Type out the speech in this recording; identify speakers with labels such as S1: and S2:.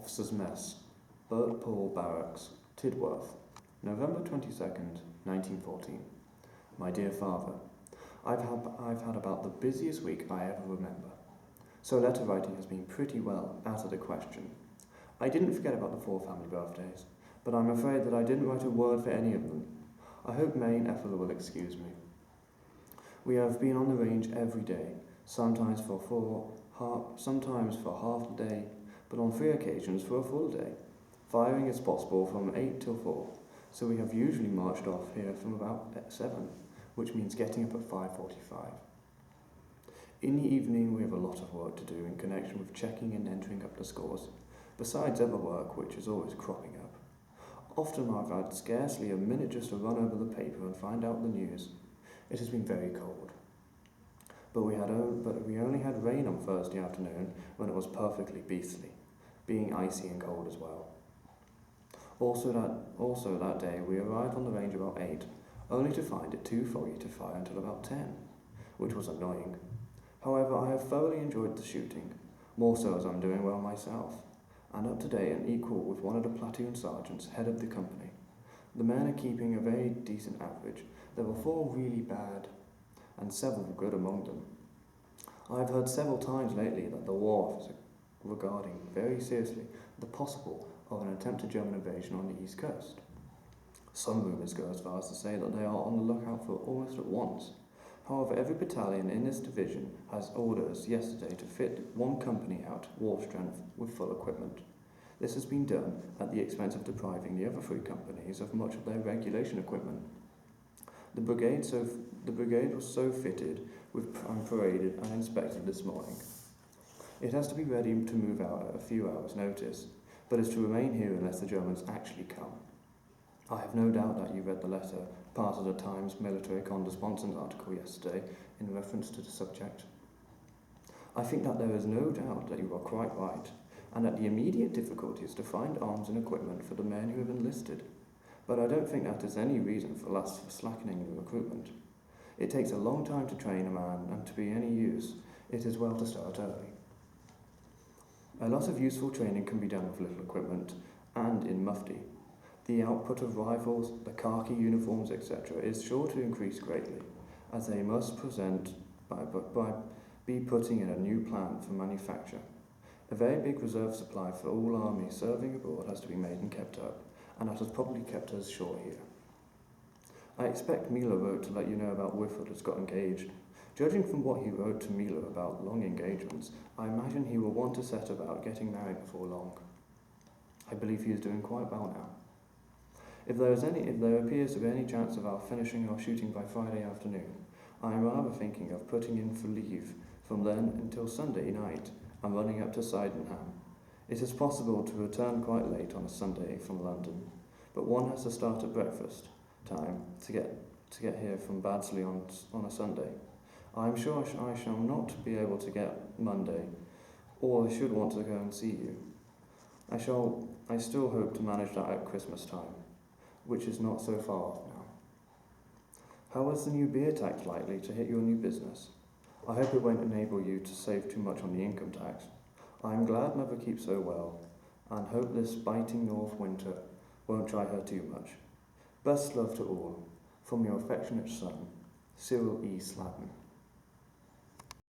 S1: Officers' Mess, Burt Paul Barracks, Tidworth, November 22nd, 1914. My dear Father, I've had about the busiest week I ever remember. So letter writing has been pretty well out of the question. I didn't forget about the 4 family birthdays, but I'm afraid that I didn't write a word for any of them. I hope May and Ethel will excuse me. We have been on the range every day, sometimes for half the day, but on 3 occasions for a full day. Firing is possible from 8 till 4, so we have usually marched off here from about 7, which means getting up at 5:45. In the evening we have a lot of work to do in connection with checking and entering up the scores, besides other work which is always cropping up. Often I've had scarcely a minute just to run over the paper and find out the news. It has been very cold. But we only had rain on Thursday afternoon when it was perfectly beastly, being icy and cold as well. Also that day we arrived on the range about 8, only to find it too foggy to fire until about 10, which was annoying. However, I have thoroughly enjoyed the shooting, more so as I'm doing well myself, and up to date and equal with one of the platoon sergeants, head of the company. The men are keeping a very decent average. There were 4 really bad, and several good among them. I have heard several times lately that the war officers are regarding very seriously the possible of an attempted German invasion on the east coast. Some rumours go as far as to say that they are on the lookout for it almost at once. However, every battalion in this division has orders yesterday to fit 1 company out, war strength, with full equipment. This has been done at the expense of depriving the other 3 companies of much of their regulation equipment. The brigade was so fitted and paraded and inspected this morning. It has to be ready to move out at a few hours' notice, but is to remain here unless the Germans actually come. I have no doubt that you read the letter, part of the Times military correspondence article yesterday in reference to the subject. I think that there is no doubt that you are quite right, and that the immediate difficulty is to find arms and equipment for the men who have enlisted. But I don't think that is any reason for slackening the recruitment. It takes a long time to train a man, and to be any use, it is well to start early. A lot of useful training can be done with little equipment, and in mufti. The output of rifles, the khaki uniforms, etc. is sure to increase greatly, as they must be putting in a new plant for manufacture. A very big reserve supply for all armies serving abroad has to be made and kept up, and that has probably kept us short here. I expect Mila wrote to let you know about Whifford has got engaged. Judging from what he wrote to Mila about long engagements, I imagine he will want to set about getting married before long. I believe he is doing quite well now. If there appears to be any chance of our finishing our shooting by Friday afternoon, I am rather thinking of putting in for leave from then until Sunday night and running up to Sydenham. It is possible to return quite late on a Sunday from London, but one has to start at breakfast time to get here from Baddesley on a Sunday. I am sure I shall not be able to get Monday, or I should want to go and see you. I still hope to manage that at Christmas time, which is not so far off now. How is the new beer tax likely to hit your new business? I hope it won't enable you to save too much on the income tax. I am glad Mother keeps so well, and hope this biting north winter won't try her too much. Best love to all, from your affectionate son, Cyril E. Sladden.